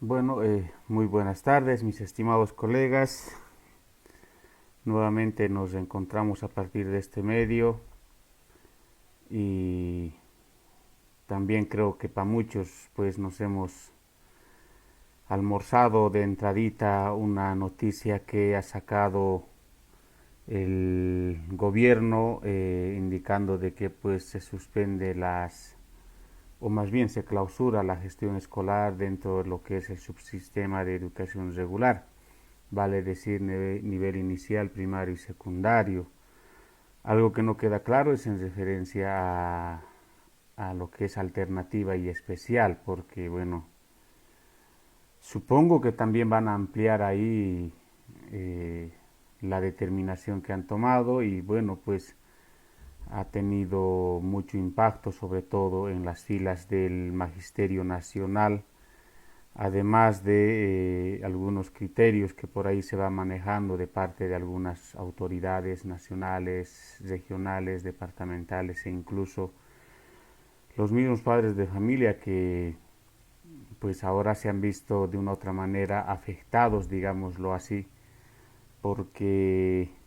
Bueno, muy buenas tardes, mis estimados colegas. Nuevamente nos encontramos a partir de este medio y también creo que para muchos pues nos hemos almorzado de entradita una noticia que ha sacado el gobierno indicando de que pues se suspende o más bien se clausura la gestión escolar dentro de lo que es el subsistema de educación regular, vale decir nivel inicial, primario y secundario. Algo que no queda claro es en referencia a lo que es alternativa y especial, porque bueno, supongo que también van a ampliar ahí eh, la determinación que han tomado y bueno, pues ha tenido mucho impacto, sobre todo en las filas del Magisterio Nacional, además de algunos criterios que por ahí se va manejando de parte de algunas autoridades nacionales, regionales, departamentales e incluso los mismos padres de familia que pues ahora se han visto de una u otra manera afectados, digámoslo así, porque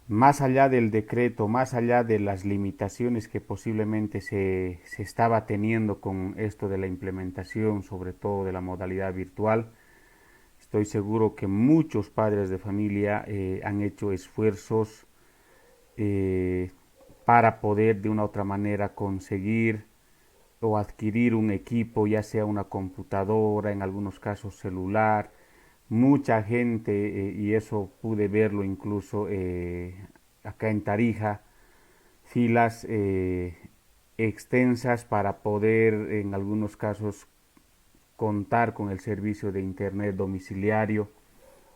más allá del decreto, más allá de las limitaciones que posiblemente se estaba teniendo con esto de la implementación, sobre todo de la modalidad virtual, estoy seguro que muchos padres de familia han hecho esfuerzos eh, para poder de una u otra manera conseguir o adquirir un equipo, ya sea una computadora, en algunos casos celular. Mucha gente, y eso pude verlo incluso acá en Tarija, filas extensas para poder en algunos casos contar con el servicio de internet domiciliario,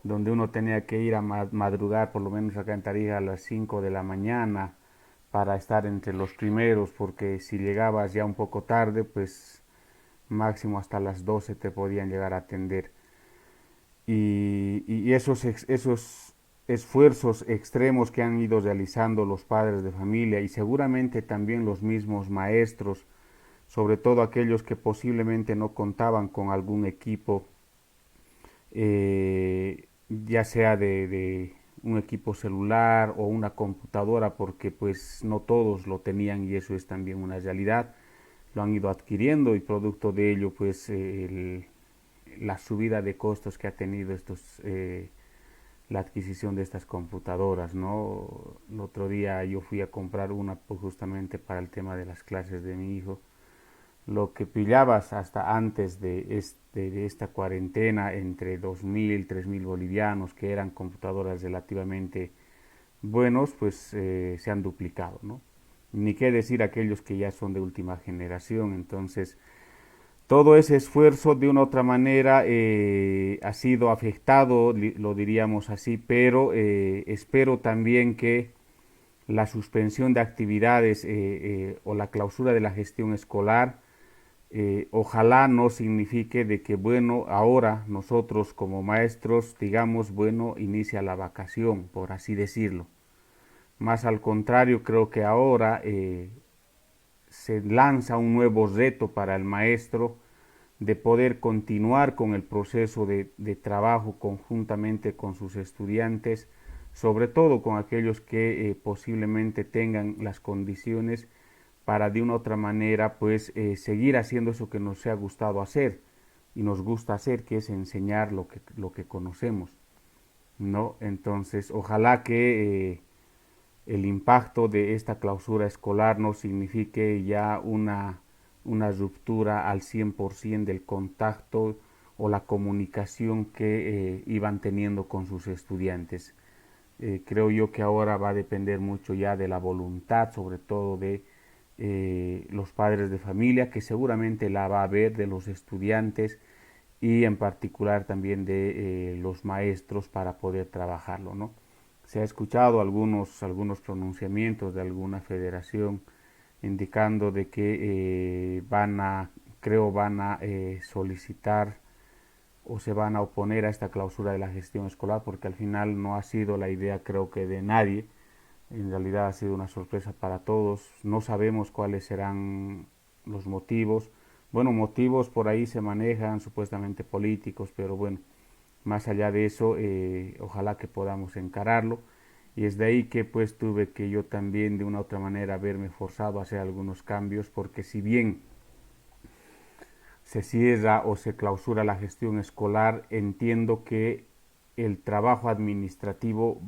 donde uno tenía que ir a madrugar, por lo menos acá en Tarija, a las 5 de la mañana para estar entre los primeros, porque si llegabas ya un poco tarde, pues máximo hasta las 12 te podían llegar a atender. Y esos esfuerzos extremos que han ido realizando los padres de familia y seguramente también los mismos maestros, sobre todo aquellos que posiblemente no contaban con algún equipo, ya sea de un equipo celular o una computadora, porque pues no todos lo tenían y eso es también una realidad, lo han ido adquiriendo y producto de ello pues la subida de costos que ha tenido la adquisición de estas computadoras, ¿no? El otro día yo fui a comprar una pues, justamente para el tema de las clases de mi hijo. Lo que pillabas hasta antes de esta cuarentena entre 2.000, 3.000 bolivianos, que eran computadoras relativamente buenos, pues se han duplicado, ¿no? Ni qué decir aquellos que ya son de última generación. Entonces, todo ese esfuerzo de una u otra manera ha sido afectado, lo diríamos así, pero espero también que la suspensión de actividades o la clausura de la gestión escolar ojalá no signifique de que, bueno, ahora nosotros como maestros digamos, bueno, inicia la vacación, por así decirlo. Más al contrario, creo que ahora se lanza un nuevo reto para el maestro de poder continuar con el proceso de trabajo conjuntamente con sus estudiantes, sobre todo con aquellos que posiblemente tengan las condiciones para de una u otra manera pues seguir haciendo eso que nos ha gustado hacer y nos gusta hacer, que es enseñar lo que conocemos, ¿no? Entonces, ojalá que el impacto de esta clausura escolar no signifique ya una ruptura al 100% del contacto o la comunicación que iban teniendo con sus estudiantes. Creo yo que ahora va a depender mucho ya de la voluntad, sobre todo de los padres de familia, que seguramente la va a haber, de los estudiantes y en particular también de los maestros para poder trabajarlo, ¿no? Se ha escuchado algunos pronunciamientos de alguna federación indicando de que creo van a solicitar o se van a oponer a esta clausura de la gestión escolar, porque al final no ha sido la idea creo que de nadie, en realidad ha sido una sorpresa para todos, no sabemos cuáles serán los motivos, Bueno, motivos por ahí se manejan, supuestamente políticos, pero bueno, más allá de eso, ojalá que podamos encararlo. Y es de ahí que pues tuve que yo también de una u otra manera verme forzado a hacer algunos cambios, porque si bien se cierra o se clausura la gestión escolar, entiendo que el trabajo administrativo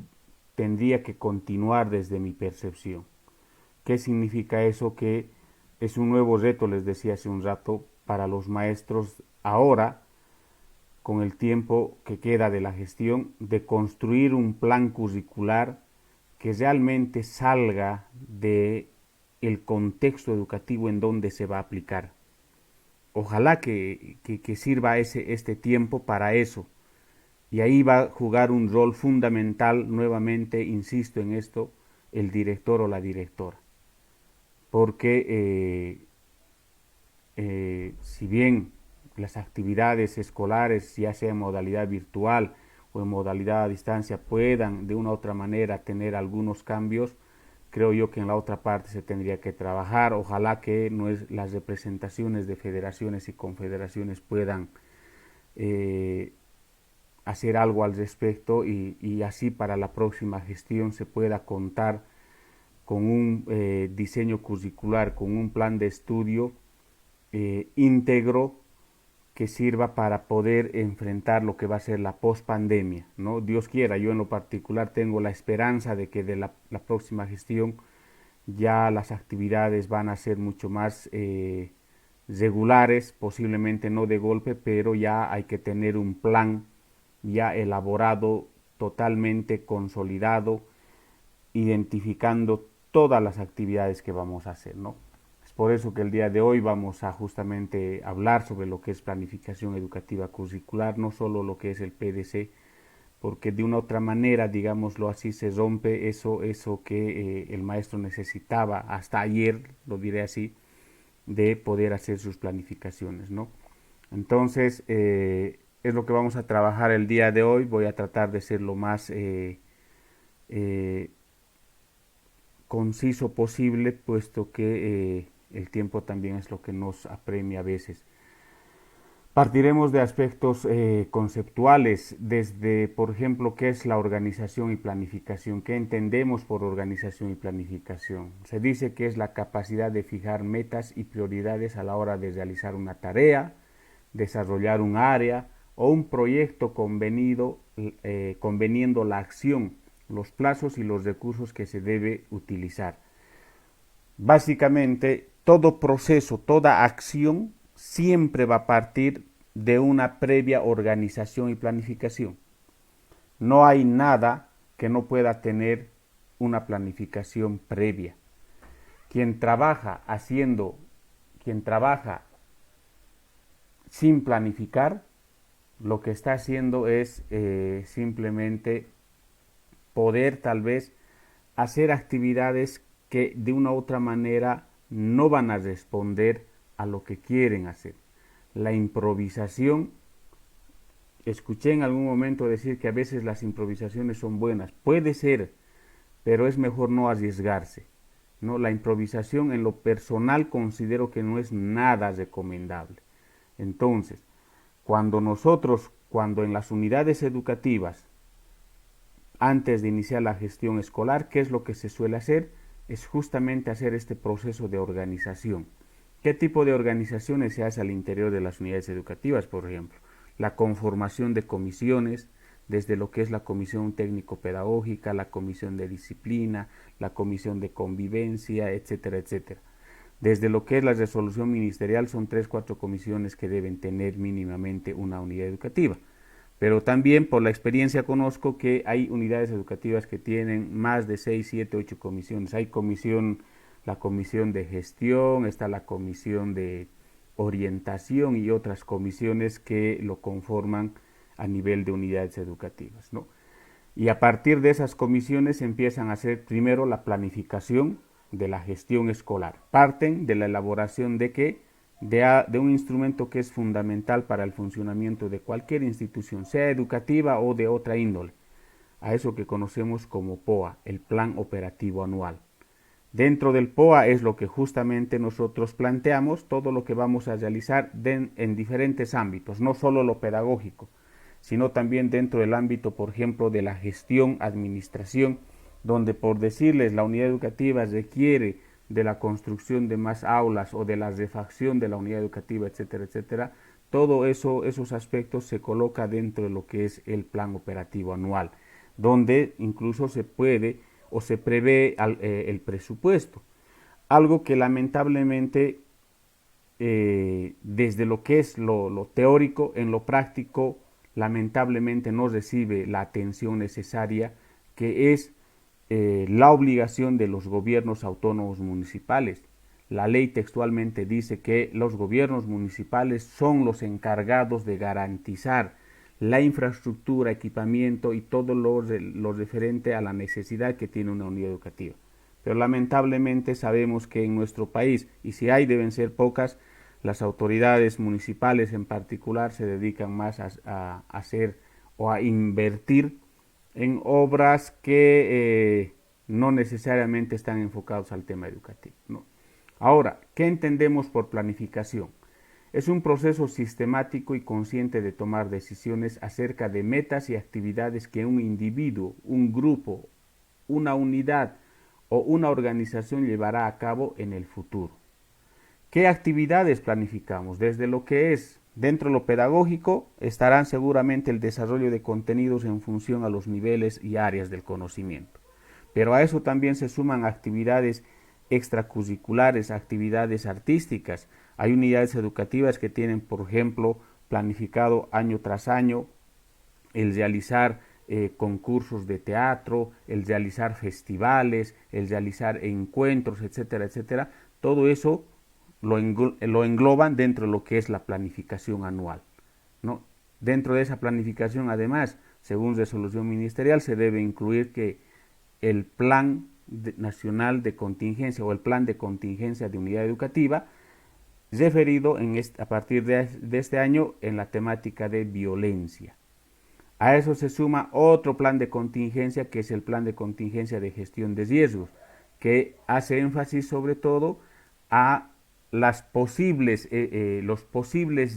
tendría que continuar desde mi percepción. ¿Qué significa eso? Que es un nuevo reto, les decía hace un rato, para los maestros ahora, con el tiempo que queda de la gestión, de construir un plan curricular que realmente salga de el contexto educativo en donde se va a aplicar. Ojalá que sirva este tiempo para eso. Y ahí va a jugar un rol fundamental, nuevamente insisto en esto, el director o la directora. Porque si bien las actividades escolares, ya sea en modalidad virtual o en modalidad a distancia, puedan de una u otra manera tener algunos cambios, creo yo que en la otra parte se tendría que trabajar. Ojalá que las representaciones de federaciones y confederaciones puedan eh, hacer algo al respecto y así para la próxima gestión se pueda contar con un diseño curricular, con un plan de estudio íntegro que sirva para poder enfrentar lo que va a ser la pospandemia, ¿no? Dios quiera, yo en lo particular tengo la esperanza de que de la próxima gestión ya las actividades van a ser mucho más regulares, posiblemente no de golpe, pero ya hay que tener un plan ya elaborado, totalmente consolidado, identificando todas las actividades que vamos a hacer, ¿no? Es por eso que el día de hoy vamos a justamente hablar sobre lo que es planificación educativa curricular, no solo lo que es el PDC, porque de una otra manera, digámoslo así, se rompe eso que el maestro necesitaba hasta ayer, lo diré así, de poder hacer sus planificaciones, ¿no? Entonces, es lo que vamos a trabajar el día de hoy. Voy a tratar de ser lo más eh, conciso posible, puesto que el tiempo también es lo que nos apremia a veces. Partiremos de aspectos conceptuales, desde, por ejemplo, qué es la organización y planificación, qué entendemos por organización y planificación. Se dice que es la capacidad de fijar metas y prioridades a la hora de realizar una tarea, desarrollar un área o un proyecto conveniendo la acción, los plazos y los recursos que se debe utilizar. Básicamente, todo proceso, toda acción siempre va a partir de una previa organización y planificación. No hay nada que no pueda tener una planificación previa. Quien trabaja haciendo, quien trabaja sin planificar, lo que está haciendo es simplemente poder tal vez hacer actividades que de una u otra manera no van a responder a lo que quieren hacer. La improvisación, escuché en algún momento decir que a veces las improvisaciones son buenas, puede ser, pero es mejor no arriesgarse. ¿No? La improvisación en lo personal considero que no es nada recomendable. Entonces, cuando en las unidades educativas, antes de iniciar la gestión escolar, ¿qué es lo que se suele hacer? Es justamente hacer este proceso de organización. ¿Qué tipo de organizaciones se hace al interior de las unidades educativas, por ejemplo? La conformación de comisiones, desde lo que es la comisión técnico-pedagógica, la comisión de disciplina, la comisión de convivencia, etcétera, etcétera. Desde lo que es la resolución ministerial, son 3, 4 comisiones que deben tener mínimamente una unidad educativa. Pero también por la experiencia conozco que hay unidades educativas que tienen más de 6, 7, 8 comisiones. Hay la comisión de gestión, está la comisión de orientación y otras comisiones que lo conforman a nivel de unidades educativas, ¿no? Y a partir de esas comisiones empiezan a hacer primero la planificación de la gestión escolar. Parten de la elaboración de qué? De un instrumento que es fundamental para el funcionamiento de cualquier institución, sea educativa o de otra índole, a eso que conocemos como POA, el Plan Operativo Anual. Dentro del POA es lo que justamente nosotros planteamos, todo lo que vamos a realizar en diferentes ámbitos, no solo lo pedagógico, sino también dentro del ámbito, por ejemplo, de la gestión, administración, donde por decirles la unidad educativa requiere de la construcción de más aulas o de la refacción de la unidad educativa, etcétera, etcétera, todo eso, esos aspectos se coloca dentro de lo que es el plan operativo anual, donde incluso se puede o se prevé el presupuesto, algo que lamentablemente desde lo que es lo teórico, en lo práctico, lamentablemente no recibe la atención necesaria, que es la obligación de los gobiernos autónomos municipales. La ley textualmente dice que los gobiernos municipales son los encargados de garantizar la infraestructura, equipamiento y todo lo referente a la necesidad que tiene una unidad educativa. Pero lamentablemente sabemos que en nuestro país, y si hay deben ser pocas, las autoridades municipales en particular se dedican más a hacer o a invertir en obras que no necesariamente están enfocados al tema educativo, ¿no? Ahora, ¿qué entendemos por planificación? Es un proceso sistemático y consciente de tomar decisiones acerca de metas y actividades que un individuo, un grupo, una unidad o una organización llevará a cabo en el futuro. ¿Qué actividades planificamos? Desde lo que es dentro de lo pedagógico estarán seguramente el desarrollo de contenidos en función a los niveles y áreas del conocimiento. Pero a eso también se suman actividades extracurriculares, actividades artísticas. Hay unidades educativas que tienen, por ejemplo, planificado año tras año el realizar concursos de teatro, el realizar festivales, el realizar encuentros, etcétera, etcétera. Todo eso lo engloban dentro de lo que es la planificación anual, ¿no? Dentro de esa planificación, además, según resolución ministerial, se debe incluir que el plan nacional de contingencia o el plan de contingencia de unidad educativa referido a partir de este año en la temática de violencia. A eso se suma otro plan de contingencia, que es el plan de contingencia de gestión de riesgos, que hace énfasis sobre todo a los posibles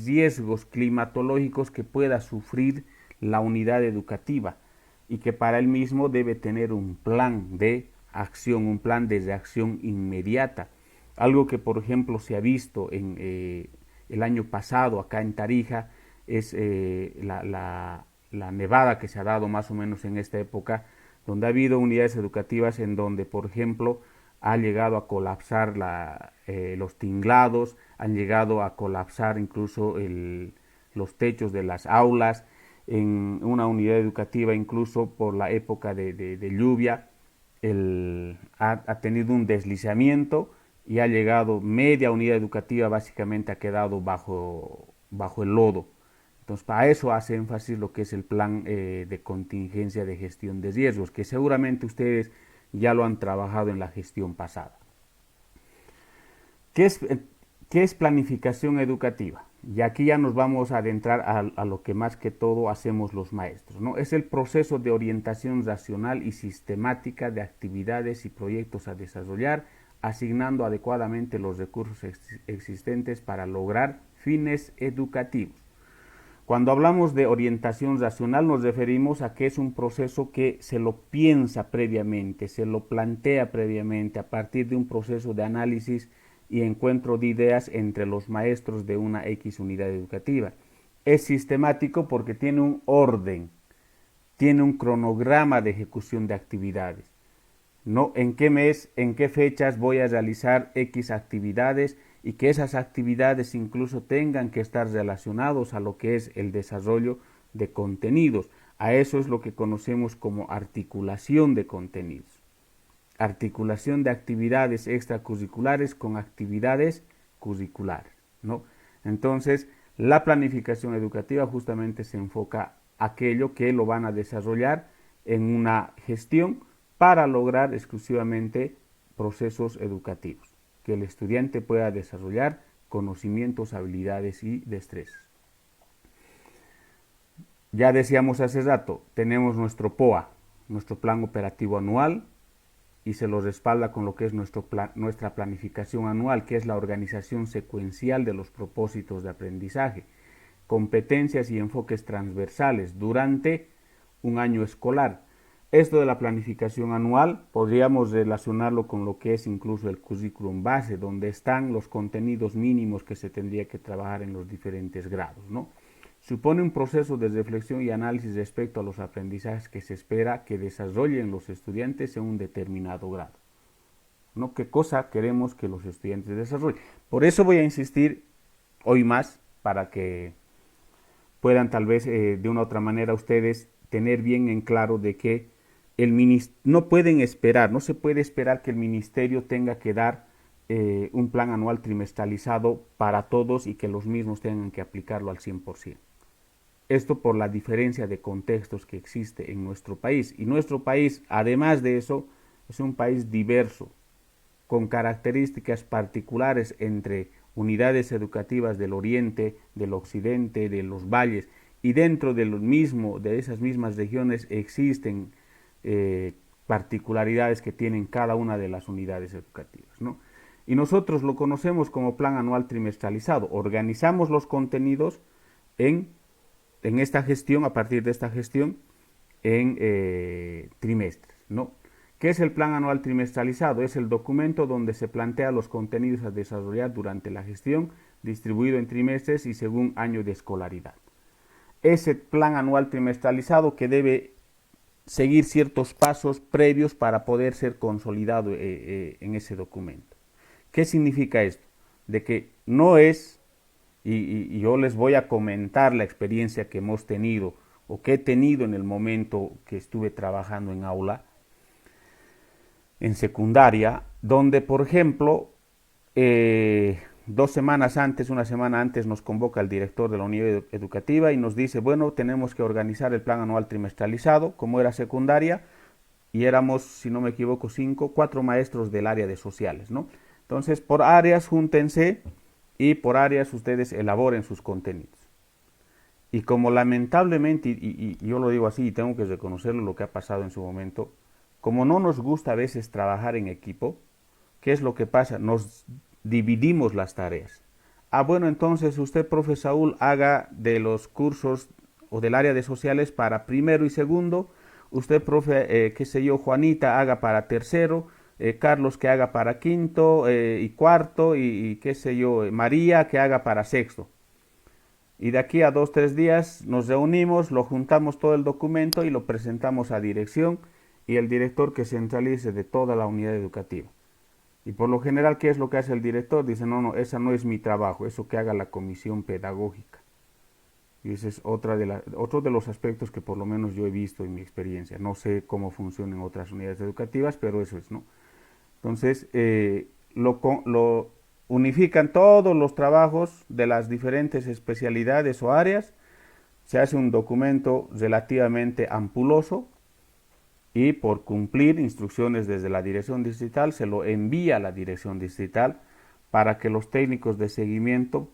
riesgos climatológicos que pueda sufrir la unidad educativa y que para él mismo debe tener un plan de acción, un plan de reacción inmediata. Algo que, por ejemplo, se ha visto en el año pasado acá en Tarija es la nevada que se ha dado más o menos en esta época, donde ha habido unidades educativas en donde, por ejemplo, ha llegado a colapsar los tinglados, han llegado a colapsar incluso los techos de las aulas, en una unidad educativa incluso por la época de lluvia, ha tenido un deslizamiento y ha llegado media unidad educativa, básicamente ha quedado bajo el lodo. Entonces, para eso hace énfasis lo que es el plan de contingencia de gestión de riesgos, que seguramente ustedes ya lo han trabajado en la gestión pasada. ¿Qué es, qué es planificación educativa? Y aquí ya nos vamos a adentrar a lo que más que todo hacemos los maestros, ¿no? Es el proceso de orientación racional y sistemática de actividades y proyectos a desarrollar, asignando adecuadamente los recursos existentes para lograr fines educativos. Cuando hablamos de orientación racional nos referimos a que es un proceso que se lo piensa previamente, se lo plantea previamente a partir de un proceso de análisis y encuentro de ideas entre los maestros de una X unidad educativa. Es sistemático porque tiene un orden, tiene un cronograma de ejecución de actividades. No en qué mes, en qué fechas voy a realizar X actividades y que esas actividades incluso tengan que estar relacionados a lo que es el desarrollo de contenidos. A eso es lo que conocemos como articulación de contenidos. Articulación de actividades extracurriculares con actividades curriculares, ¿no? Entonces, la planificación educativa justamente se enfoca a aquello que lo van a desarrollar en una gestión para lograr exclusivamente procesos educativos, que el estudiante pueda desarrollar conocimientos, habilidades y destrezas. Ya decíamos hace rato, tenemos nuestro POA, nuestro plan operativo anual, y se lo respalda con lo que es nuestra planificación anual, que es la organización secuencial de los propósitos de aprendizaje, competencias y enfoques transversales durante un año escolar. Esto de la planificación anual podríamos relacionarlo con lo que es incluso el currículum base, donde están los contenidos mínimos que se tendría que trabajar en los diferentes grados, ¿no? Supone un proceso de reflexión y análisis respecto a los aprendizajes que se espera que desarrollen los estudiantes en un determinado grado, ¿no? ¿Qué cosa queremos que los estudiantes desarrollen? Por eso voy a insistir hoy más para que puedan tal vez de una u otra manera ustedes tener bien en claro de que no pueden esperar, no se puede esperar que el ministerio tenga que dar un plan anual trimestralizado para todos y que los mismos tengan que aplicarlo al 100%. Esto por la diferencia de contextos que existe en nuestro país. Y nuestro país, además de eso, es un país diverso, con características particulares entre unidades educativas del oriente, del occidente, de los valles, y dentro de esas mismas regiones existen particularidades que tienen cada una de las unidades educativas, ¿no? Y nosotros lo conocemos como plan anual trimestralizado. Organizamos los contenidos en esta gestión, a partir de esta gestión, en trimestres, ¿no? ¿Qué es el plan anual trimestralizado? Es el documento donde se plantea los contenidos a desarrollar durante la gestión, distribuido en trimestres y según año de escolaridad. Ese plan anual trimestralizado que debe seguir ciertos pasos previos para poder ser consolidado en ese documento. ¿Qué significa esto? De que no es, y yo les voy a comentar la experiencia que hemos tenido o que he tenido en el momento que estuve trabajando en aula, en secundaria, donde, por ejemplo, 2 semanas antes, una semana antes, nos convoca el director de la unidad educativa y nos dice, bueno, tenemos que organizar el plan anual trimestralizado, como era secundaria, y éramos, si no me equivoco, 4 maestros del área de sociales, ¿no? Entonces, por áreas, júntense y por áreas ustedes elaboren sus contenidos. Y como lamentablemente, y yo lo digo así y tengo que reconocerlo lo que ha pasado en su momento, como no nos gusta a veces trabajar en equipo, ¿qué es lo que pasa? Nos dividimos las tareas. Ah, bueno, entonces usted, profe Saúl, haga de los cursos o del área de sociales para primero y segundo, usted, profe, qué sé yo, Juanita, haga para tercero, Carlos que haga para quinto y cuarto, y qué sé yo, María que haga para sexto. Y de aquí a 2, 3 días nos reunimos, lo juntamos todo el documento y lo presentamos a dirección y el director que centralice de toda la unidad educativa. Y por lo general, ¿qué es lo que hace el director? Dice, no, no, esa no es mi trabajo, eso que haga la comisión pedagógica. Y ese es otro de los aspectos que por lo menos yo he visto en mi experiencia. No sé cómo funcionan otras unidades educativas, pero eso es, ¿no? Entonces, lo unifican todos los trabajos de las diferentes especialidades o áreas, se hace un documento relativamente ampuloso y por cumplir instrucciones desde la dirección distrital se lo envía a la dirección distrital para que los técnicos de seguimiento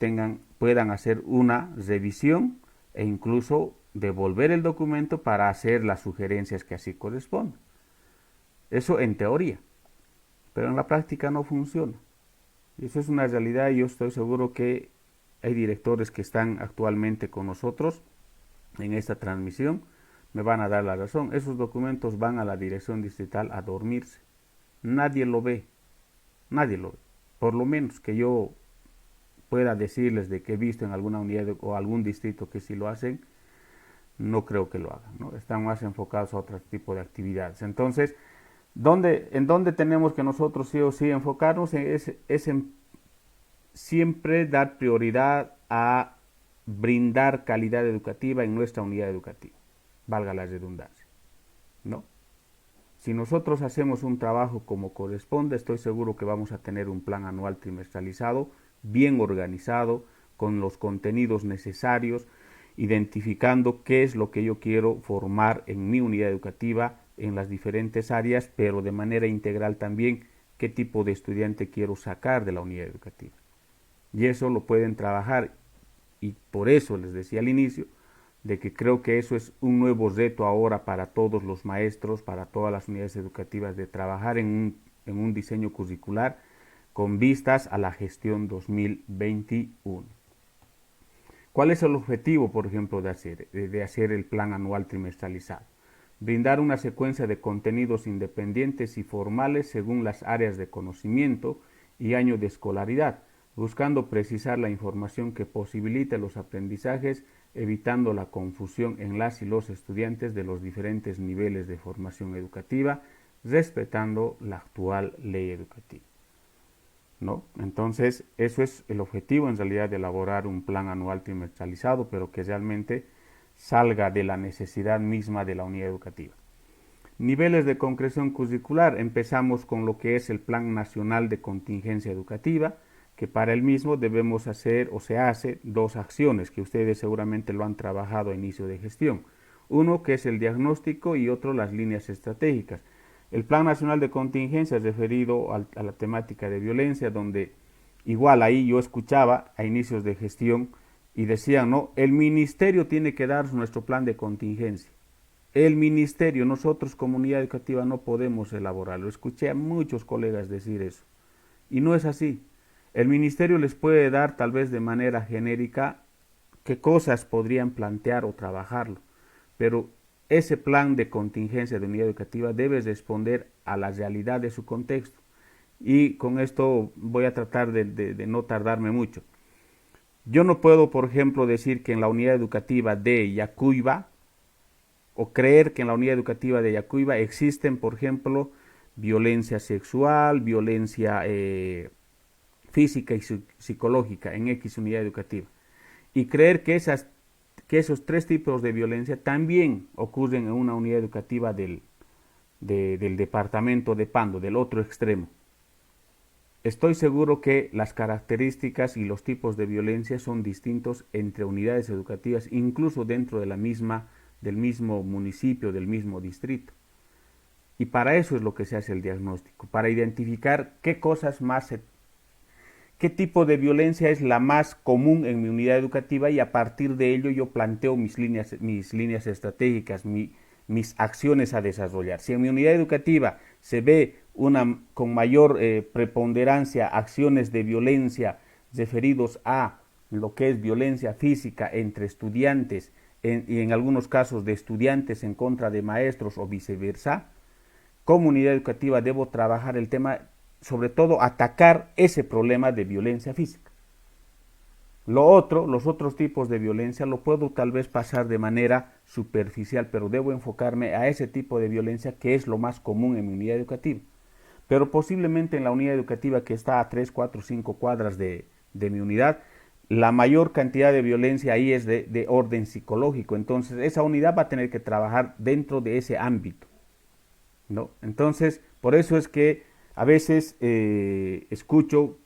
puedan hacer una revisión e incluso devolver el documento para hacer las sugerencias que así correspondan. Eso en teoría, pero en la práctica no funciona. Y eso es una realidad y yo estoy seguro que hay directores que están actualmente con nosotros en esta transmisión, me van a dar la razón. Esos documentos van a la dirección distrital a dormirse. Nadie lo ve, nadie lo ve. Por lo menos que yo pueda decirles de que he visto en alguna unidad o algún distrito que sí lo hacen, no creo que lo hagan, ¿no? Están más enfocados a otro tipo de actividades. Entonces, ¿en dónde tenemos que nosotros sí o sí enfocarnos? Es en siempre dar prioridad a brindar calidad educativa en nuestra unidad educativa, valga la redundancia, ¿no? Si nosotros hacemos un trabajo como corresponde, estoy seguro que vamos a tener un plan anual trimestralizado, bien organizado, con los contenidos necesarios, identificando qué es lo que yo quiero formar en mi unidad educativa en las diferentes áreas, pero de manera integral también qué tipo de estudiante quiero sacar de la unidad educativa. Y eso lo pueden trabajar y por eso les decía al inicio, de que creo que eso es un nuevo reto ahora para todos los maestros, para todas las unidades educativas, de trabajar en un diseño curricular con vistas a la gestión 2021. ¿Cuál es el objetivo, por ejemplo, de hacer el plan anual trimestralizado? Brindar una secuencia de contenidos independientes y formales según las áreas de conocimiento y año de escolaridad, buscando precisar la información que posibilite los aprendizajes, evitando la confusión en las y los estudiantes de los diferentes niveles de formación educativa, respetando la actual ley educativa, ¿no? Entonces, eso es el objetivo en realidad de elaborar un plan anual trimestralizado, pero que realmente salga de la necesidad misma de la unidad educativa. Niveles de concreción curricular. Empezamos con lo que es el Plan Nacional de Contingencia Educativa, que para el mismo debemos hacer o se hace dos acciones que ustedes seguramente lo han trabajado a inicio de gestión. Uno que es el diagnóstico y otro las líneas estratégicas. El Plan Nacional de Contingencia es referido a la temática de violencia, donde igual ahí yo escuchaba a inicios de gestión y decían, no, el ministerio tiene que dar nuestro plan de contingencia. El ministerio, nosotros comunidad educativa no podemos elaborarlo. Escuché a muchos colegas decir eso. Y no es así. El ministerio les puede dar tal vez de manera genérica qué cosas podrían plantear o trabajarlo, pero ese plan de contingencia de unidad educativa debe responder a la realidad de su contexto. Y con esto voy a tratar de no tardarme mucho. Yo no puedo, por ejemplo, decir que en la unidad educativa de Yacuiba, o creer que en la unidad educativa de Yacuiba existen, por ejemplo, violencia sexual, violencia física y psicológica en X unidad educativa. Y creer que esos tres tipos de violencia también ocurren en una unidad educativa del departamento de Pando, del otro extremo. Estoy seguro que las características y los tipos de violencia son distintos entre unidades educativas, incluso dentro de del mismo municipio, del mismo distrito. Y para eso es lo que se hace el diagnóstico, para identificar qué tipo de violencia es la más común en mi unidad educativa, y a partir de ello yo planteo mis líneas estratégicas, mis acciones a desarrollar. Si en mi unidad educativa se ve con mayor preponderancia acciones de violencia referidos a lo que es violencia física entre estudiantes y en algunos casos de estudiantes en contra de maestros o viceversa, como unidad educativa debo trabajar el tema, sobre todo atacar ese problema de violencia física. Los otros tipos de violencia lo puedo tal vez pasar de manera superficial, pero debo enfocarme a ese tipo de violencia que es lo más común en mi unidad educativa. Pero posiblemente en la unidad educativa que está a 3, 4, 5 cuadras de mi unidad, la mayor cantidad de violencia ahí es de orden psicológico. Entonces esa unidad va a tener que trabajar dentro de ese ámbito, ¿no? Entonces, por eso es que a veces escucho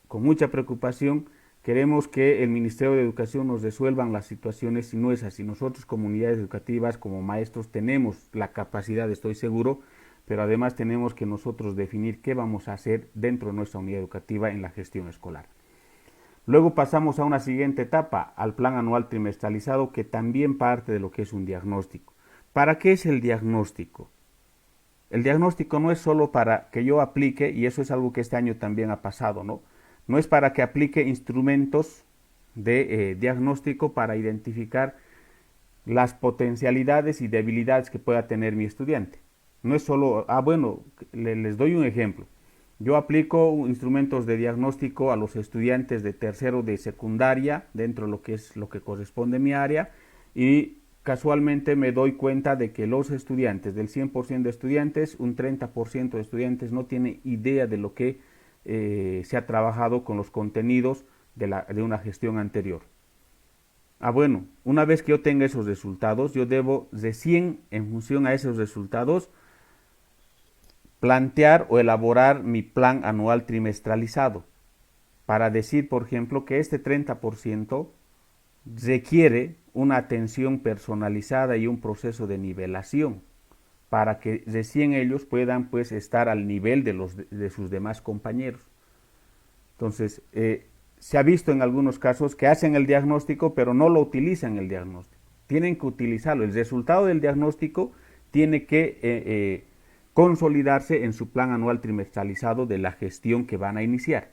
con mucha preocupación, queremos que el Ministerio de Educación nos resuelvan las situaciones, y no es así. Nosotros, comunidades educativas, como maestros, tenemos la capacidad, estoy seguro, pero además tenemos que nosotros definir qué vamos a hacer dentro de nuestra unidad educativa en la gestión escolar. Luego pasamos a una siguiente etapa, al plan anual trimestralizado, que también parte de lo que es un diagnóstico. ¿Para qué es el diagnóstico? El diagnóstico no es solo para que yo aplique, y eso es algo que este año también ha pasado, ¿no? No es para que aplique instrumentos de diagnóstico para identificar las potencialidades y debilidades que pueda tener mi estudiante. No es solo, bueno, les doy un ejemplo. Yo aplico instrumentos de diagnóstico a los estudiantes de tercero de secundaria, dentro de lo que corresponde a mi área, y casualmente me doy cuenta de que los estudiantes, del 100% de estudiantes, un 30% de estudiantes no tiene idea de lo que se ha trabajado con los contenidos de una gestión anterior. Bueno, una vez que yo tenga esos resultados, yo debo recién, en función a esos resultados, plantear o elaborar mi plan anual trimestralizado, para decir, por ejemplo, que este 30% requiere una atención personalizada y un proceso de nivelación, para que recién ellos puedan pues estar al nivel de sus demás compañeros. Entonces, se ha visto en algunos casos que hacen el diagnóstico, pero no lo utilizan el diagnóstico. tienen que utilizarlo. El resultado del diagnóstico tiene que consolidarse en su plan anual trimestralizado de la gestión que van a iniciar.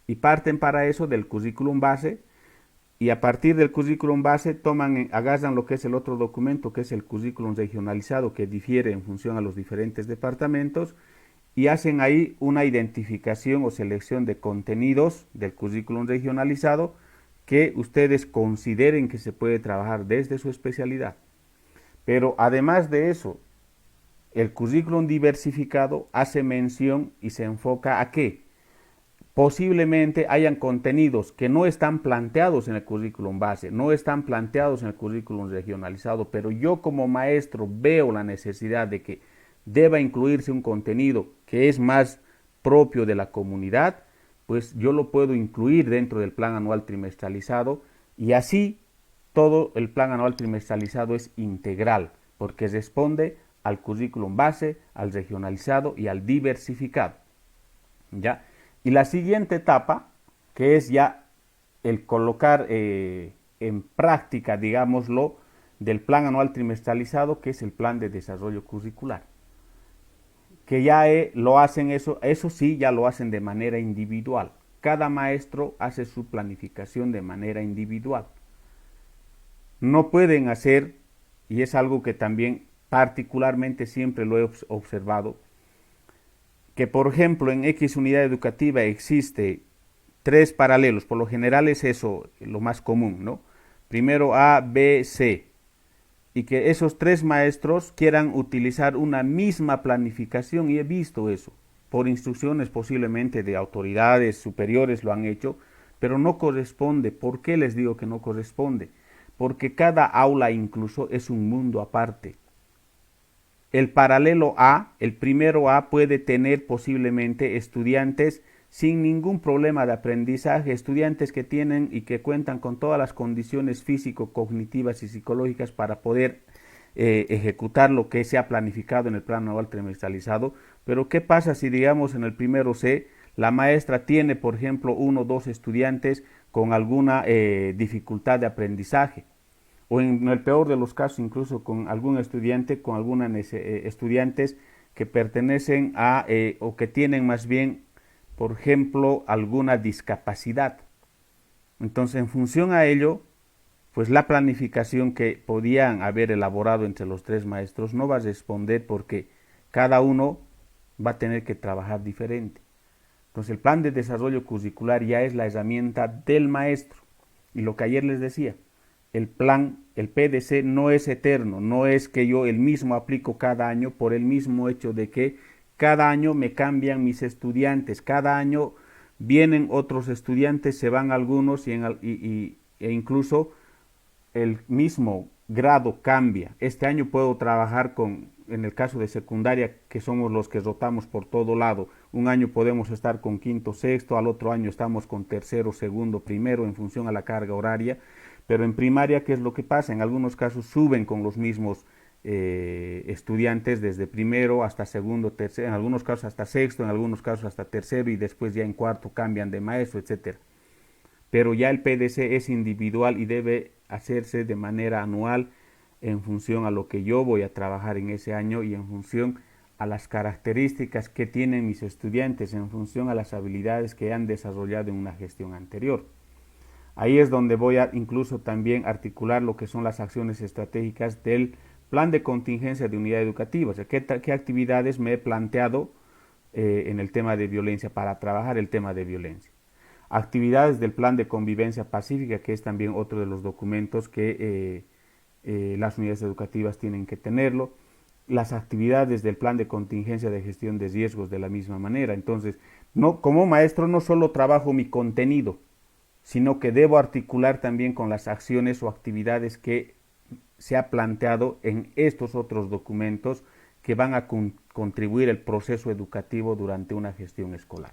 Y parten para eso del currículum base, y a partir del currículum base agarran lo que es el otro documento, que es el currículum regionalizado, que difiere en función a los diferentes departamentos, y hacen ahí una identificación o selección de contenidos del currículum regionalizado que ustedes consideren que se puede trabajar desde su especialidad. Pero además de eso, el currículum diversificado hace mención y se enfoca a qué. Posiblemente hayan contenidos que no están planteados en el currículum base, no están planteados en el currículum regionalizado, pero yo como maestro veo la necesidad de que deba incluirse un contenido que es más propio de la comunidad, pues yo lo puedo incluir dentro del plan anual trimestralizado, y así todo el plan anual trimestralizado es integral, porque responde al currículum base, al regionalizado y al diversificado. ¿Ya? Y la siguiente etapa, que es ya el colocar en práctica, digámoslo, del plan anual trimestralizado, que es el plan de desarrollo curricular. Que ya lo hacen eso sí, ya lo hacen de manera individual. Cada maestro hace su planificación de manera individual. No pueden hacer, y es algo que también particularmente siempre lo he observado, que por ejemplo en X unidad educativa existe 3 paralelos, por lo general es eso lo más común, ¿no? Primero A, B, C, y que esos 3 maestros quieran utilizar una misma planificación, y he visto eso, por instrucciones posiblemente de autoridades superiores lo han hecho, pero no corresponde. ¿Por qué les digo que no corresponde? Porque cada aula incluso es un mundo aparte. El paralelo A, el primero A, puede tener posiblemente estudiantes sin ningún problema de aprendizaje, estudiantes que tienen y que cuentan con todas las condiciones físico-cognitivas y psicológicas para poder ejecutar lo que se ha planificado en el plan anual trimestralizado. Pero ¿qué pasa si, digamos, en el primero C, la maestra tiene, por ejemplo, 1 o 2 estudiantes con alguna dificultad de aprendizaje? O en el peor de los casos incluso con algún estudiante, con algunos estudiantes que pertenecen a o que tienen más bien, por ejemplo, alguna discapacidad. Entonces, en función a ello, pues la planificación que podían haber elaborado entre los 3 maestros no va a responder, porque cada uno va a tener que trabajar diferente. Entonces, el plan de desarrollo curricular ya es la herramienta del maestro. Y lo que ayer les decía, el plan, el PDC no es eterno, no es que yo el mismo aplico cada año, por el mismo hecho de que cada año me cambian mis estudiantes, cada año vienen otros estudiantes, se van algunos e incluso el mismo grado cambia. Este año puedo trabajar en el caso de secundaria, que somos los que rotamos por todo lado, un año podemos estar con quinto, sexto, al otro año estamos con tercero, segundo, primero, en función a la carga horaria. Pero en primaria, ¿qué es lo que pasa? En algunos casos suben con los mismos estudiantes desde primero hasta segundo, tercero, en algunos casos hasta sexto, en algunos casos hasta tercero, y después ya en cuarto cambian de maestro, etcétera. Pero ya el PDC es individual y debe hacerse de manera anual en función a lo que yo voy a trabajar en ese año y en función a las características que tienen mis estudiantes, en función a las habilidades que han desarrollado en una gestión anterior. Ahí es donde voy a incluso también articular lo que son las acciones estratégicas del plan de contingencia de unidad educativa. O sea, qué actividades me he planteado en el tema de violencia para trabajar el tema de violencia. Actividades del plan de convivencia pacífica, que es también otro de los documentos que las unidades educativas tienen que tenerlo. Las actividades del plan de contingencia de gestión de riesgos de la misma manera. Entonces, como maestro no solo trabajo mi contenido, sino que debo articular también con las acciones o actividades que se ha planteado en estos otros documentos que van a contribuir al proceso educativo durante una gestión escolar.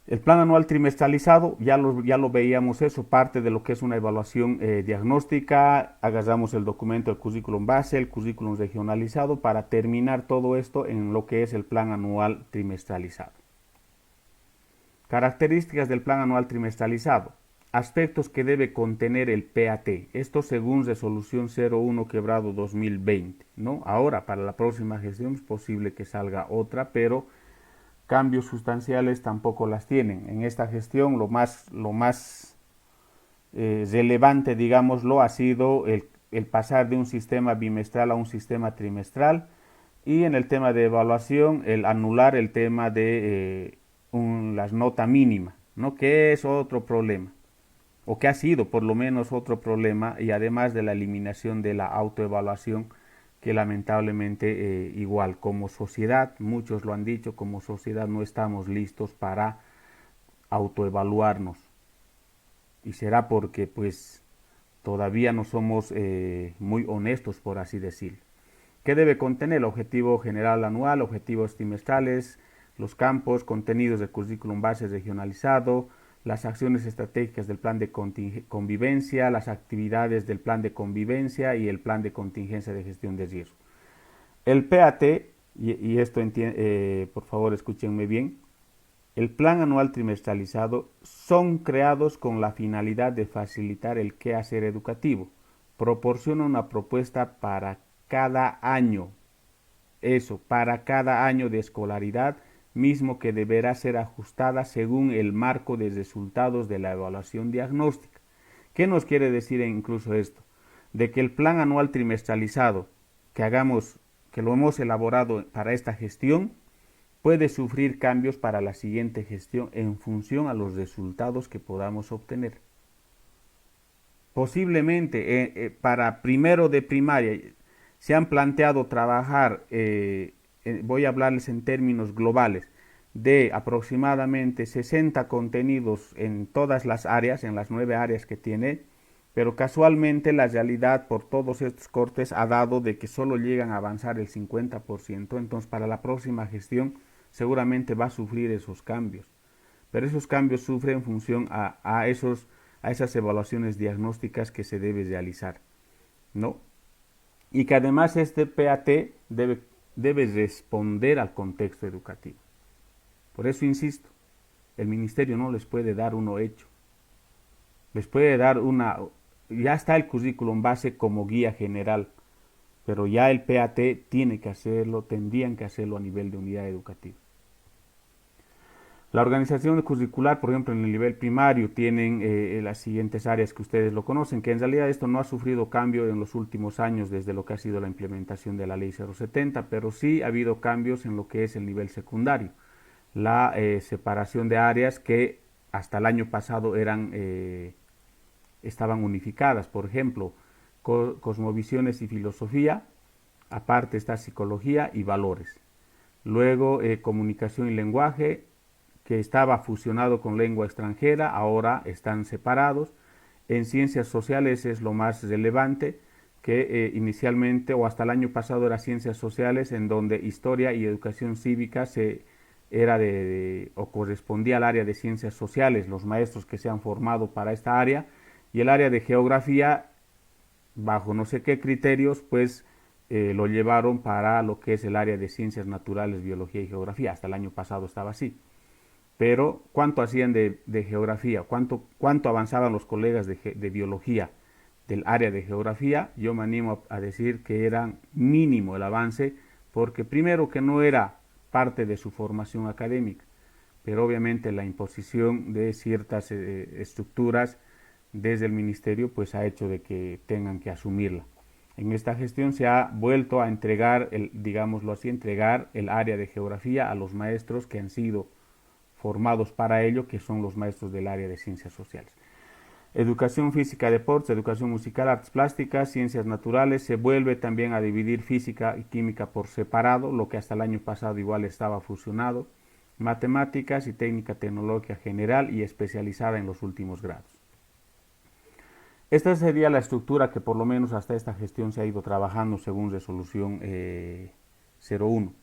El plan anual trimestralizado, ya lo veíamos eso, parte de lo que es una evaluación diagnóstica, agarramos el documento del currículum base, el currículum regionalizado, para terminar todo esto en lo que es el plan anual trimestralizado. Características del plan anual trimestralizado. aspectos que debe contener el PAT. Esto según resolución 01/2020, ¿no? Ahora, para la próxima gestión es posible que salga otra, pero cambios sustanciales tampoco las tienen. En esta gestión lo más relevante, digámoslo, ha sido el pasar de un sistema bimestral a un sistema trimestral, y en el tema de evaluación el anular el tema de las nota mínima, ¿no? Que es otro problema, o que ha sido por lo menos otro problema, y además de la eliminación de la autoevaluación, que lamentablemente igual como sociedad, muchos lo han dicho, como sociedad no estamos listos para autoevaluarnos, y será porque pues todavía no somos muy honestos, por así decirlo. ¿Qué debe contener? El objetivo general anual, objetivos trimestrales, los campos, contenidos del currículum base regionalizado, las acciones estratégicas del plan de convivencia, las actividades del plan de convivencia y el plan de contingencia de gestión de riesgo. El PAT, y esto por favor escúchenme bien, el plan anual trimestralizado son creados con la finalidad de facilitar el quehacer educativo. Proporciona una propuesta para cada año, para cada año de escolaridad, mismo que deberá ser ajustada según el marco de resultados de la evaluación diagnóstica. ¿Qué nos quiere decir incluso esto? De que el plan anual trimestralizado que lo hemos elaborado para esta gestión, puede sufrir cambios para la siguiente gestión en función a los resultados que podamos obtener. Posiblemente para primero de primaria se han planteado trabajar, voy a hablarles en términos globales, de aproximadamente 60 contenidos en todas las áreas, en las 9 áreas que tiene, pero casualmente la realidad por todos estos cortes ha dado de que solo llegan a avanzar el 50%, entonces para la próxima gestión seguramente va a sufrir esos cambios, pero esos cambios sufren en función a esas evaluaciones diagnósticas que se debe realizar, ¿no? Y que además este PAT debe responder al contexto educativo. Por eso insisto, el ministerio no les puede dar uno hecho, les puede dar ya está el currículum base como guía general, pero ya el PAT tendrían que hacerlo a nivel de unidad educativa. La organización curricular, por ejemplo, en el nivel primario tienen las siguientes áreas que ustedes lo conocen, que en realidad esto no ha sufrido cambio en los últimos años desde lo que ha sido la implementación de la ley 070, pero sí ha habido cambios en lo que es el nivel secundario. La separación de áreas que hasta el año pasado estaban unificadas, por ejemplo, cosmovisiones y filosofía, aparte está psicología y valores. Luego comunicación y lenguaje, que estaba fusionado con lengua extranjera, ahora están separados. En ciencias sociales es lo más relevante, que inicialmente o hasta el año pasado era ciencias sociales, en donde historia y educación cívica o correspondía al área de ciencias sociales, los maestros que se han formado para esta área, y el área de geografía, bajo no sé qué criterios, pues lo llevaron para lo que es el área de ciencias naturales, biología y geografía. Hasta el año pasado estaba así. Pero ¿cuánto hacían de geografía? ¿Cuánto avanzaban los colegas de biología del área de geografía? Yo me animo a decir que era mínimo el avance, porque primero que no era parte de su formación académica, pero obviamente la imposición de ciertas estructuras desde el ministerio pues ha hecho de que tengan que asumirla. En esta gestión se ha vuelto a entregar, digámoslo así, entregar el área de geografía a los maestros que han sido formados para ello, que son los maestros del área de ciencias sociales. Educación física, deportes, educación musical, artes plásticas, ciencias naturales, se vuelve también a dividir física y química por separado, lo que hasta el año pasado igual estaba fusionado, matemáticas y técnica tecnológica general y especializada en los últimos grados. Esta sería la estructura que por lo menos hasta esta gestión se ha ido trabajando según resolución 01,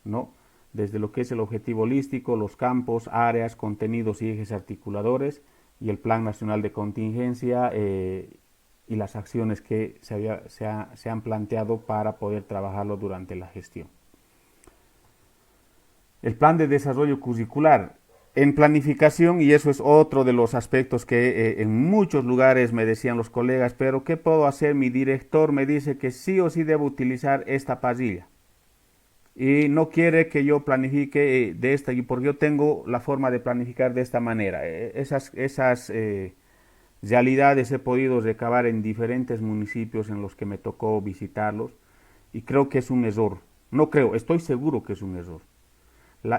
¿no? Desde lo que es el objetivo holístico, los campos, áreas, contenidos y ejes articuladores, y el Plan Nacional de Contingencia y las acciones que se han planteado para poder trabajarlo durante la gestión. El Plan de Desarrollo Curricular en planificación, y eso es otro de los aspectos que en muchos lugares me decían los colegas, pero ¿qué puedo hacer? Mi director me dice que sí o sí debo utilizar esta pasilla y no quiere que yo planifique de esta, y porque yo tengo la forma de planificar de esta manera. Esas realidades he podido recabar en diferentes municipios en los que me tocó visitarlos, y creo que es un error. No creo, estoy seguro que es un error.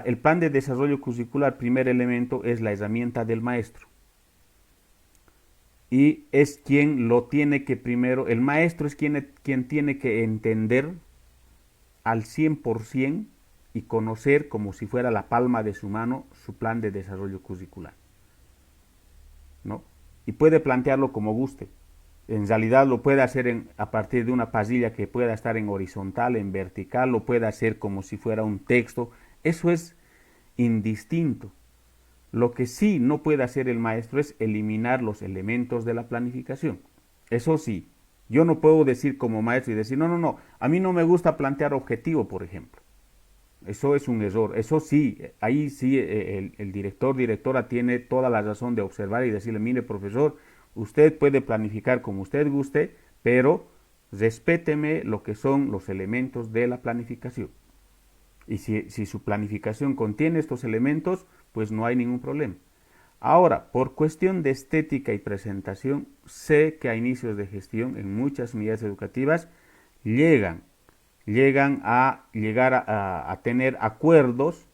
El plan de desarrollo curricular, primer elemento, es la herramienta del maestro. Y es quien lo tiene que primero, el maestro es quien tiene que entender al 100% y conocer como si fuera la palma de su mano su plan de desarrollo curricular, ¿no? Y puede plantearlo como guste. En realidad lo puede hacer a partir de una pasilla que pueda estar en horizontal, en vertical, lo puede hacer como si fuera un texto. Eso es indistinto. Lo que sí no puede hacer el maestro es eliminar los elementos de la planificación. Eso sí, yo no puedo decir como maestro y decir, no, no, no, a mí no me gusta plantear objetivo, por ejemplo. Eso es un error. Eso sí, ahí sí el director, directora tiene toda la razón de observar y decirle, mire, profesor, usted puede planificar como usted guste, pero respéteme lo que son los elementos de la planificación. Y si su planificación contiene estos elementos, pues no hay ningún problema. Ahora, por cuestión de estética y presentación, sé que a inicios de gestión en muchas unidades educativas llegan, llegar a tener acuerdos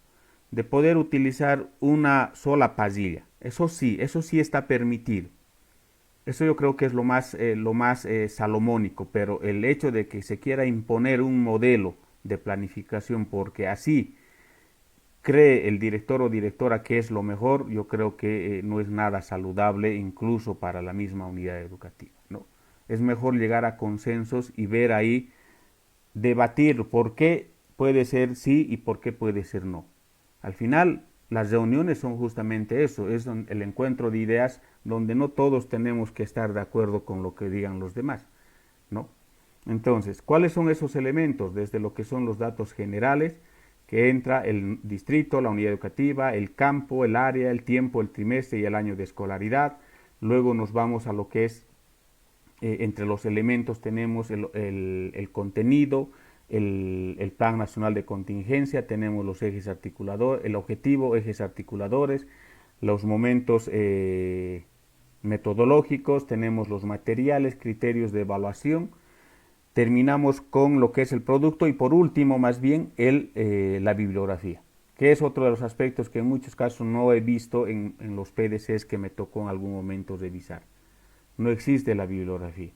de poder utilizar una sola pasilla. Eso sí está permitido. Eso yo creo que es lo más salomónico, pero el hecho de que se quiera imponer un modelo de planificación porque así cree el director o directora que es lo mejor, yo creo que no es nada saludable incluso para la misma unidad educativa, ¿no? Es mejor llegar a consensos y ver ahí, debatir por qué puede ser sí y por qué puede ser no. Al final, las reuniones son justamente eso, es el encuentro de ideas donde no todos tenemos que estar de acuerdo con lo que digan los demás, ¿no? Entonces, ¿cuáles son esos elementos? Desde lo que son los datos generales, que entra el distrito, la unidad educativa, el campo, el área, el tiempo, el trimestre y el año de escolaridad. Luego nos vamos a lo que es, entre los elementos tenemos el contenido, el Plan Nacional de Contingencia, tenemos los ejes articuladores, el objetivo, ejes articuladores, los momentos metodológicos, tenemos los materiales, criterios de evaluación, terminamos con lo que es el producto y por último más bien la bibliografía, que es otro de los aspectos que en muchos casos no he visto en los PDCs que me tocó en algún momento revisar. No existe la bibliografía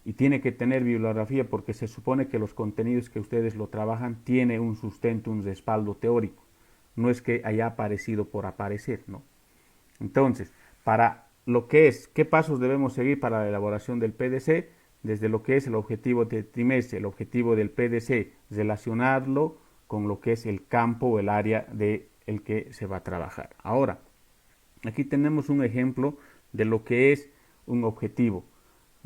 y tiene que tener bibliografía porque se supone que los contenidos que ustedes lo trabajan tiene un sustento, un respaldo teórico, no es que haya aparecido por aparecer, ¿no? Entonces, para lo que es, ¿qué pasos debemos seguir para la elaboración del PDC? Desde lo que es el objetivo del trimestre, el objetivo del PDC, relacionarlo con lo que es el campo o el área de el que se va a trabajar. Ahora, aquí tenemos un ejemplo de lo que es un objetivo.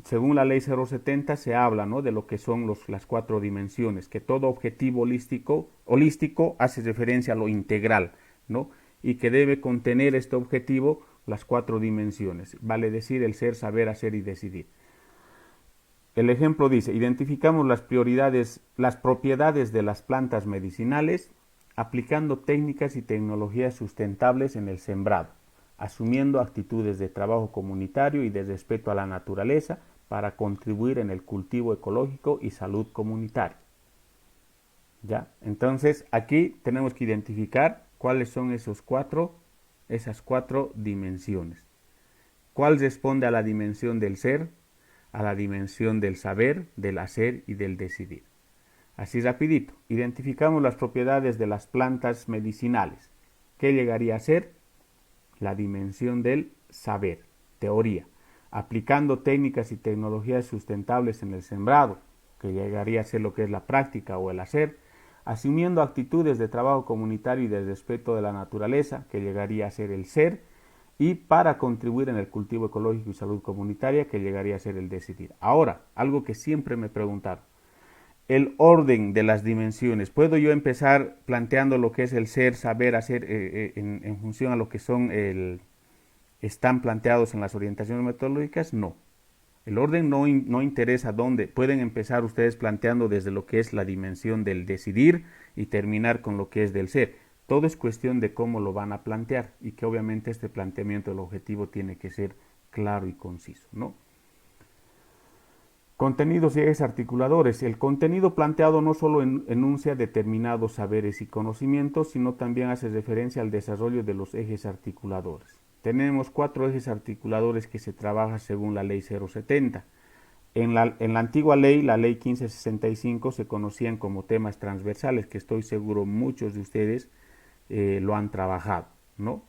Según la ley 070 se habla, ¿no?, de lo que son las 4 dimensiones, que todo objetivo holístico hace referencia a lo integral, ¿no? Y que debe contener este objetivo las 4 dimensiones, vale decir el ser, saber, hacer y decidir. El ejemplo dice, identificamos las propiedades de las plantas medicinales aplicando técnicas y tecnologías sustentables en el sembrado, asumiendo actitudes de trabajo comunitario y de respeto a la naturaleza para contribuir en el cultivo ecológico y salud comunitaria. ¿Ya? Entonces, aquí tenemos que identificar cuáles son esas cuatro dimensiones. ¿Cuál responde a la dimensión del ser, a la dimensión del saber, del hacer y del decidir? Así rapidito, identificamos las propiedades de las plantas medicinales. ¿Qué llegaría a ser? La dimensión del saber, teoría, aplicando técnicas y tecnologías sustentables en el sembrado, que llegaría a ser lo que es la práctica o el hacer, asumiendo actitudes de trabajo comunitario y de respeto de la naturaleza, que llegaría a ser el ser, y para contribuir en el cultivo ecológico y salud comunitaria, que llegaría a ser el decidir. Ahora, algo que siempre me preguntaron, el orden de las dimensiones. Puedo yo empezar planteando lo que es el ser, saber, hacer en función a lo que están planteados en las orientaciones metodológicas. No. El orden no interesa dónde. Pueden empezar ustedes planteando desde lo que es la dimensión del decidir y terminar con lo que es del ser. Todo es cuestión de cómo lo van a plantear y que obviamente este planteamiento del objetivo tiene que ser claro y conciso, ¿no? Contenidos y ejes articuladores. El contenido planteado no solo enuncia determinados saberes y conocimientos, sino también hace referencia al desarrollo de los ejes articuladores. Tenemos 4 ejes articuladores que se trabajan según la ley 070. En la antigua ley, la ley 1565, se conocían como temas transversales, que estoy seguro muchos de ustedes lo han trabajado, ¿no?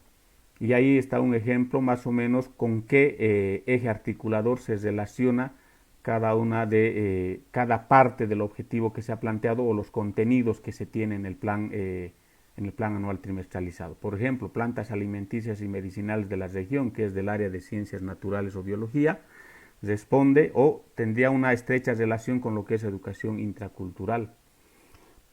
Y ahí está un ejemplo más o menos con qué eje articulador se relaciona cada parte del objetivo que se ha planteado o los contenidos que se tienen en el plan anual trimestralizado. Por ejemplo, plantas alimenticias y medicinales de la región, que es del área de ciencias naturales o biología, responde o tendría una estrecha relación con lo que es educación intracultural.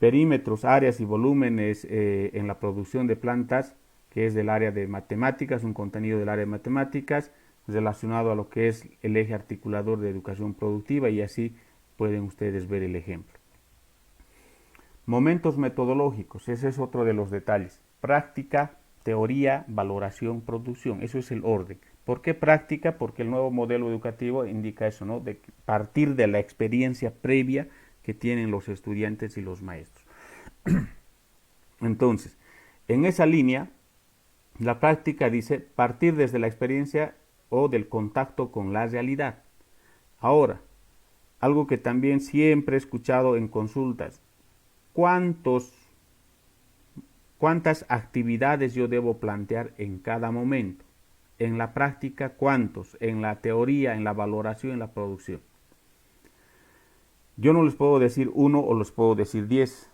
Perímetros, áreas y volúmenes en la producción de plantas, que es del área de matemáticas, un contenido del área de matemáticas, relacionado a lo que es el eje articulador de educación productiva, y así pueden ustedes ver el ejemplo. Momentos metodológicos, ese es otro de los detalles. Práctica, teoría, valoración, producción, eso es el orden. ¿Por qué práctica? Porque el nuevo modelo educativo indica eso, ¿no? De partir de la experiencia previa que tienen los estudiantes y los maestros. Entonces, en esa línea, la práctica dice partir desde la experiencia o del contacto con la realidad. Ahora, algo que también siempre he escuchado en consultas, ¿cuántas actividades yo debo plantear en cada momento? En la práctica, ¿cuántos? En la teoría, en la valoración, en la producción. Yo no les puedo decir 1 o les puedo decir 10.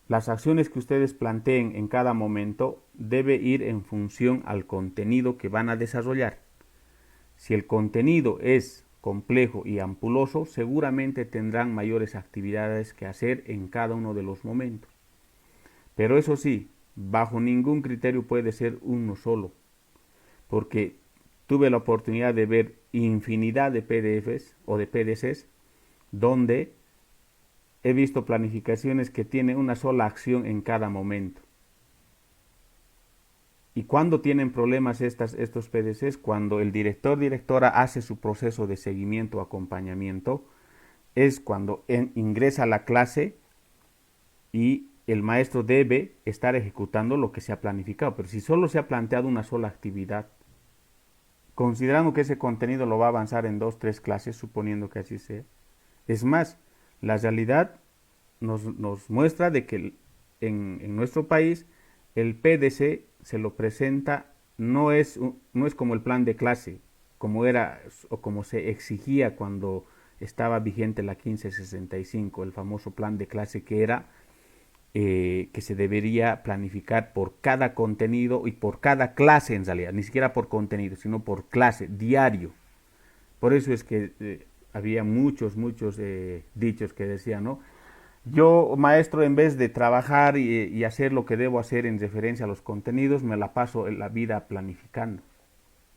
Las acciones que ustedes planteen en cada momento debe ir en función al contenido que van a desarrollar. Si el contenido es complejo y ampuloso, seguramente tendrán mayores actividades que hacer en cada uno de los momentos. Pero eso sí, bajo ningún criterio puede ser uno solo, porque tuve la oportunidad de ver infinidad de PDFs o de PDCs donde he visto planificaciones que tienen una sola acción en cada momento. ¿Y cuándo tienen problemas estos PDCs? Cuando el directora hace su proceso de seguimiento o acompañamiento, es cuando ingresa a la clase y el maestro debe estar ejecutando lo que se ha planificado. Pero si solo se ha planteado una sola actividad, considerando que ese contenido lo va a avanzar en 2, 3 clases, suponiendo que así sea. Es más, la realidad nos muestra de que en nuestro país el PDC se lo presenta, no es como el plan de clase, como era o como se exigía cuando estaba vigente la 1565, el famoso plan de clase que era que se debería planificar por cada contenido y por cada clase en realidad, ni siquiera por contenido, sino por clase, diario. Por eso es que había muchos dichos que decían, ¿no? Yo, maestro, en vez de trabajar y hacer lo que debo hacer en referencia a los contenidos, me la paso en la vida planificando.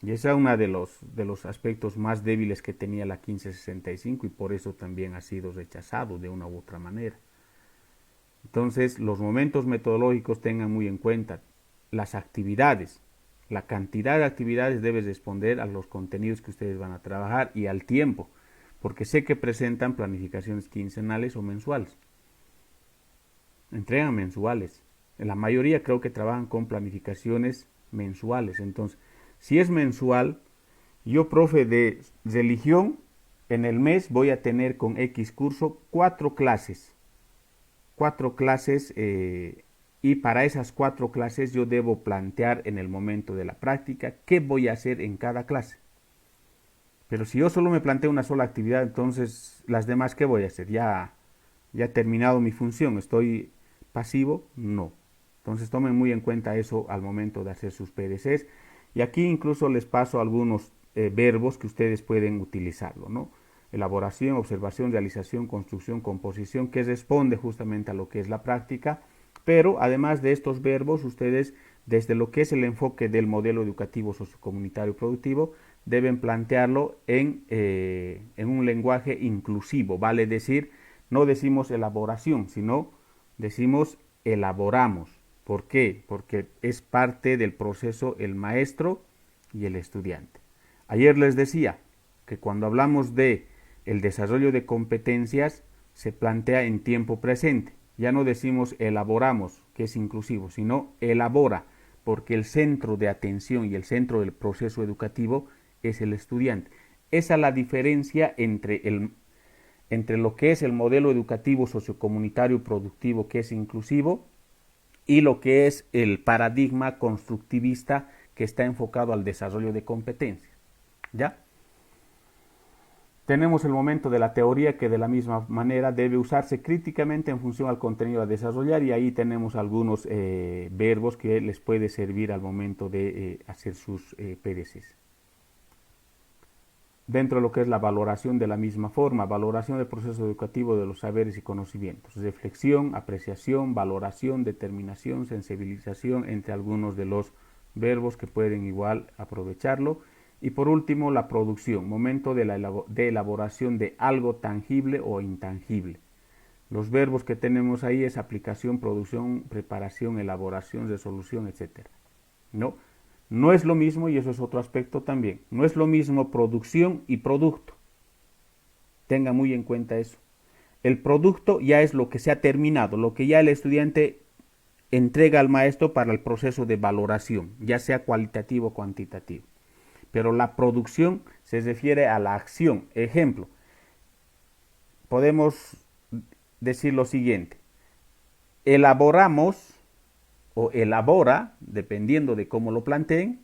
Y ese es uno de los aspectos más débiles que tenía la 1565 y por eso también ha sido rechazado de una u otra manera. Entonces, los momentos metodológicos tengan muy en cuenta las actividades. La cantidad de actividades debe responder a los contenidos que ustedes van a trabajar y al tiempo, porque sé que presentan planificaciones quincenales o mensuales. Entregan mensuales. En la mayoría creo que trabajan con planificaciones mensuales. Entonces, si es mensual, yo, profe de religión, en el mes voy a tener con X curso 4 clases. 4 clases y para esas 4 clases yo debo plantear en el momento de la práctica qué voy a hacer en cada clase. Pero si yo solo me planteo una sola actividad, entonces las demás, ¿qué voy a hacer? Ya he terminado mi función, ¿estoy pasivo? No. Entonces tomen muy en cuenta eso al momento de hacer sus PDCs. Y aquí incluso les paso algunos verbos que ustedes pueden utilizarlo, ¿no? elaboración, observación, realización, construcción, composición, que responde justamente a lo que es la práctica. Pero además de estos verbos, ustedes, desde lo que es el enfoque del modelo educativo sociocomunitario productivo, deben plantearlo en un lenguaje inclusivo, vale decir, no decimos elaboración, sino decimos elaboramos. ¿Por qué? Porque es parte del proceso el maestro y el estudiante. Ayer les decía que cuando hablamos de el desarrollo de competencias se plantea en tiempo presente. Ya no decimos elaboramos, que es inclusivo, sino elabora, porque el centro de atención y el centro del proceso educativo es el estudiante. Esa es la diferencia entre lo que es el modelo educativo sociocomunitario productivo, que es inclusivo, y lo que es el paradigma constructivista que está enfocado al desarrollo de competencias. ¿Ya? Tenemos el momento de la teoría, que de la misma manera debe usarse críticamente en función al contenido a desarrollar, y ahí tenemos algunos verbos que les puede servir al momento de hacer sus PDCs. Dentro de lo que es la valoración, de la misma forma, valoración del proceso educativo de los saberes y conocimientos, reflexión, apreciación, valoración, determinación, sensibilización, entre algunos de los verbos que pueden igual aprovecharlo. Y por último, la producción, momento de elaboración de algo tangible o intangible. Los verbos que tenemos ahí es aplicación, producción, preparación, elaboración, resolución, etc. ¿No? No es lo mismo, y eso es otro aspecto también, no es lo mismo producción y producto. Tenga muy en cuenta eso. El producto ya es lo que se ha terminado, lo que ya el estudiante entrega al maestro para el proceso de valoración, ya sea cualitativo o cuantitativo. Pero la producción se refiere a la acción. Ejemplo, podemos decir lo siguiente: elaboramos o elabora, dependiendo de cómo lo planteen,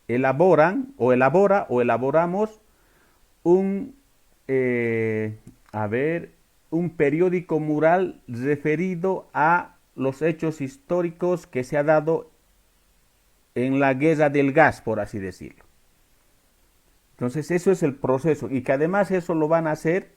elaboran o elabora o elaboramos un, un periódico mural referido a los hechos históricos que se ha dado en la guerra del gas, por así decirlo. Entonces eso es el proceso, y que además eso lo van a hacer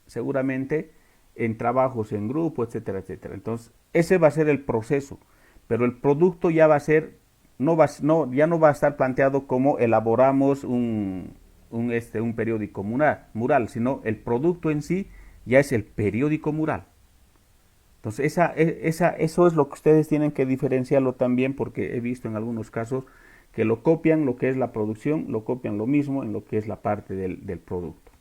seguramente en trabajos en grupo, etcétera, etcétera. Entonces ese va a ser el proceso, pero el producto ya va a ser, ya no va a estar planteado como elaboramos un periódico mural, sino el producto en sí ya es el periódico mural. Entonces eso es lo que ustedes tienen que diferenciarlo también, porque he visto en algunos casos que lo copian, lo que es la producción, lo copian lo mismo en lo que es la parte del producto.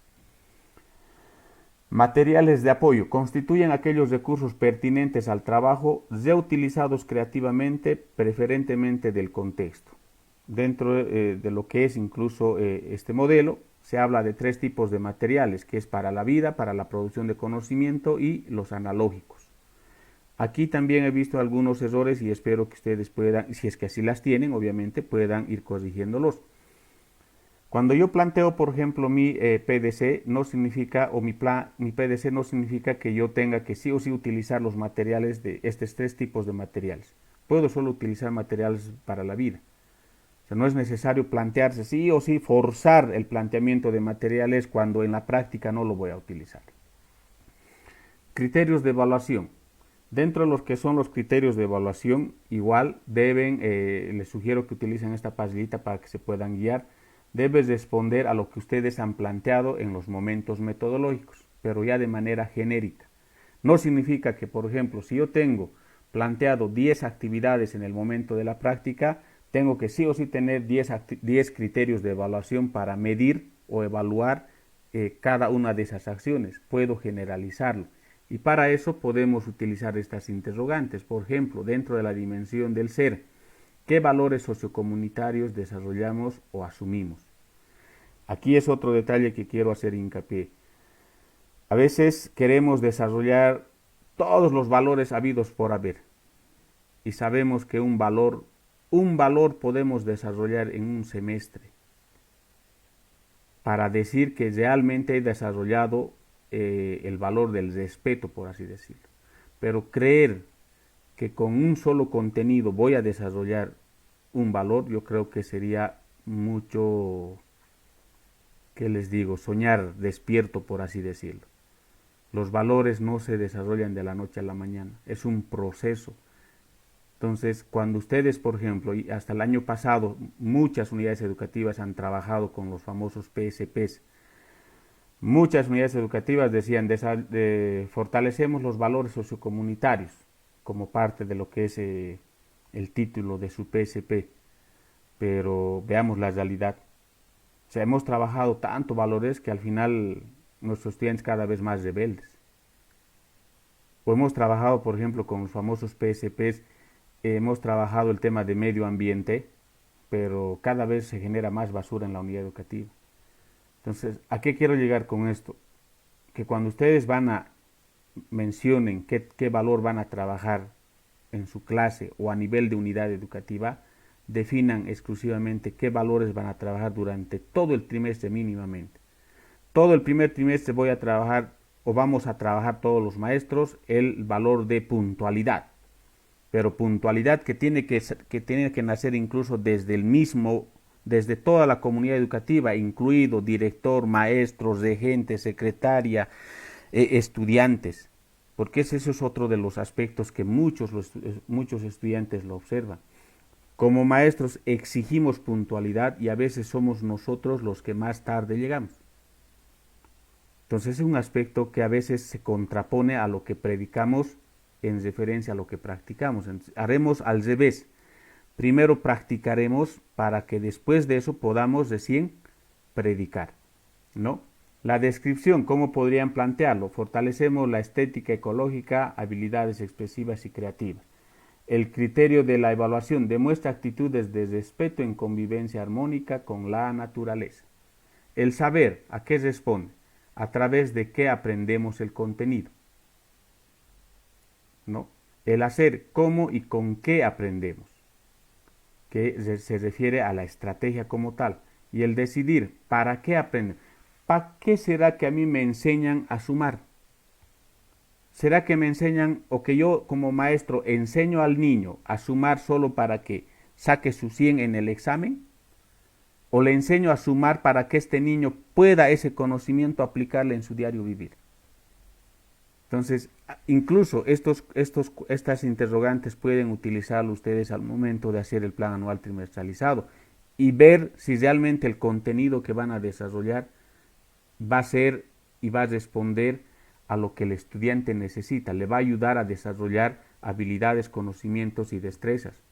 Materiales de apoyo constituyen aquellos recursos pertinentes al trabajo, reutilizados creativamente, preferentemente del contexto. Dentro de lo que es incluso este modelo, se habla de 3 tipos de materiales, que es para la vida, para la producción de conocimiento y los analógicos. Aquí también he visto algunos errores y espero que ustedes puedan, si es que así las tienen, obviamente, puedan ir corrigiéndolos. Cuando yo planteo, por ejemplo, mi PDC, no significa, o mi PDC no significa que yo tenga que sí o sí utilizar los materiales de estos 3 tipos de materiales. Puedo solo utilizar materiales para la vida. O sea, no es necesario plantearse sí o sí, forzar el planteamiento de materiales cuando en la práctica no lo voy a utilizar. Criterios de evaluación. Dentro de los que son los criterios de evaluación, igual les sugiero que utilicen esta pagina para que se puedan guiar. Debes responder a lo que ustedes han planteado en los momentos metodológicos, pero ya de manera genérica. No significa que, por ejemplo, si yo tengo planteado 10 actividades en el momento de la práctica, tengo que sí o sí tener 10 criterios de evaluación para medir o evaluar cada una de esas acciones. Puedo generalizarlo. Y para eso podemos utilizar estas interrogantes. Por ejemplo, dentro de la dimensión del ser, ¿qué valores sociocomunitarios desarrollamos o asumimos? Aquí es otro detalle que quiero hacer hincapié. A veces queremos desarrollar todos los valores habidos por haber. Y sabemos que un valor podemos desarrollar en un semestre. Para decir que realmente he desarrollado el valor del respeto, por así decirlo. Pero creer que con un solo contenido voy a desarrollar un valor, yo creo que sería mucho ¿qué les digo? Soñar despierto, por así decirlo. Los valores no se desarrollan de la noche a la mañana, es un proceso. Entonces, cuando ustedes, por ejemplo, y hasta el año pasado, muchas unidades educativas han trabajado con los famosos PSPs. Muchas unidades educativas decían, fortalecemos los valores sociocomunitarios como parte de lo que es el título de su PSP, pero veamos la realidad. O sea, hemos trabajado tanto valores que al final nuestros estudiantes cada vez más rebeldes. O hemos trabajado, por ejemplo, con los famosos PSPs, hemos trabajado el tema de medio ambiente, pero cada vez se genera más basura en la unidad educativa. Entonces, ¿a qué quiero llegar con esto? Que cuando ustedes mencionen qué valor van a trabajar en su clase o a nivel de unidad educativa, definan exclusivamente qué valores van a trabajar durante todo el trimestre mínimamente. Todo el primer trimestre voy a trabajar o vamos a trabajar todos los maestros el valor de puntualidad, pero puntualidad que tiene que nacer incluso desde toda la comunidad educativa, incluido director, maestros, regentes, secretaria, estudiantes, porque ese es otro de los aspectos que muchos estudiantes lo observan. Como maestros exigimos puntualidad y a veces somos nosotros los que más tarde llegamos. Entonces es un aspecto que a veces se contrapone a lo que predicamos en referencia a lo que practicamos. Entonces, haremos al revés. Primero practicaremos para que después de eso podamos recién predicar, ¿no? La descripción, ¿cómo podrían plantearlo? Fortalecemos la estética ecológica, habilidades expresivas y creativas. El criterio de la evaluación demuestra actitudes de respeto en convivencia armónica con la naturaleza. El saber, ¿a qué responde? A través de qué aprendemos el contenido, ¿no? El hacer, cómo y con qué aprendemos, que se refiere a la estrategia como tal. Y el decidir, ¿para qué aprenden? ¿Para qué será que a mí me enseñan a sumar? ¿Será que me enseñan o que yo como maestro enseño al niño a sumar solo para que saque su 100 en el examen? ¿O le enseño a sumar para que este niño pueda ese conocimiento aplicarle en su diario vivir? Entonces, incluso estas interrogantes pueden utilizarlo ustedes al momento de hacer el plan anual trimestralizado y ver si realmente el contenido que van a desarrollar va a ser y va a responder a lo que el estudiante necesita, le va a ayudar a desarrollar habilidades, conocimientos y destrezas,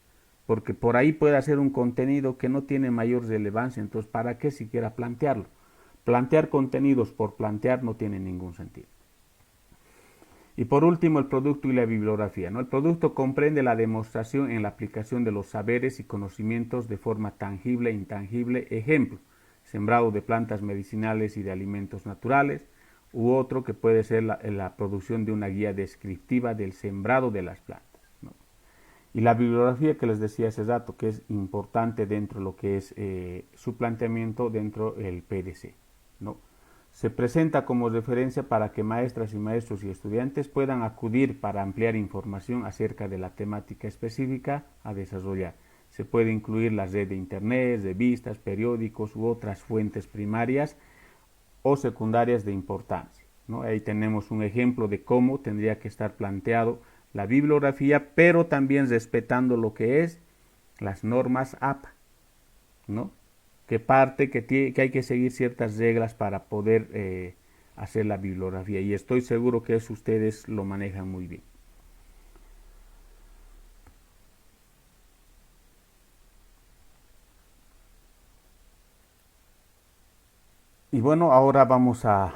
porque por ahí puede hacer un contenido que no tiene mayor relevancia, entonces ¿para qué siquiera plantearlo? Plantear contenidos por plantear no tiene ningún sentido. Y por último, el producto y la bibliografía, ¿no? El producto comprende la demostración en la aplicación de los saberes y conocimientos de forma tangible e intangible. Ejemplo, sembrado de plantas medicinales y de alimentos naturales, u otro que puede ser la producción de una guía descriptiva del sembrado de las plantas, ¿no? Y la bibliografía que les decía hace rato, que es importante dentro de lo que es su planteamiento dentro del PDC, ¿no? Se presenta como referencia para que maestras y maestros y estudiantes puedan acudir para ampliar información acerca de la temática específica a desarrollar. Se puede incluir la red de internet, revistas, periódicos u otras fuentes primarias o secundarias de importancia, ¿no? Ahí tenemos un ejemplo de cómo tendría que estar planteado la bibliografía, pero también respetando lo que es las normas APA, ¿no? Que hay que seguir ciertas reglas para poder hacer la bibliografía y estoy seguro que eso ustedes lo manejan muy bien. Y bueno, ahora vamos a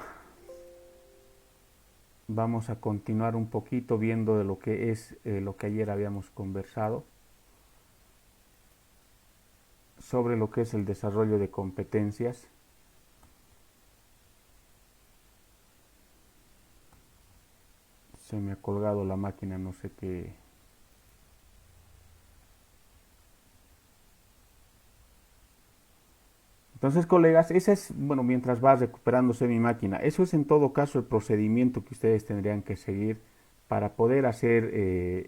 continuar un poquito viendo de lo que es lo que ayer habíamos conversado sobre lo que es el desarrollo de competencias. Se me ha colgado la máquina, no sé qué. Entonces, colegas, ese es, bueno, mientras va recuperándose mi máquina, eso es en todo caso el procedimiento que ustedes tendrían que seguir para poder hacer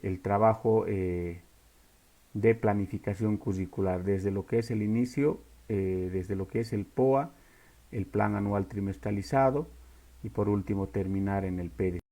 el trabajo de planificación curricular, desde lo que es el inicio, desde lo que es el POA, el plan anual trimestralizado y por último terminar en el PEDE.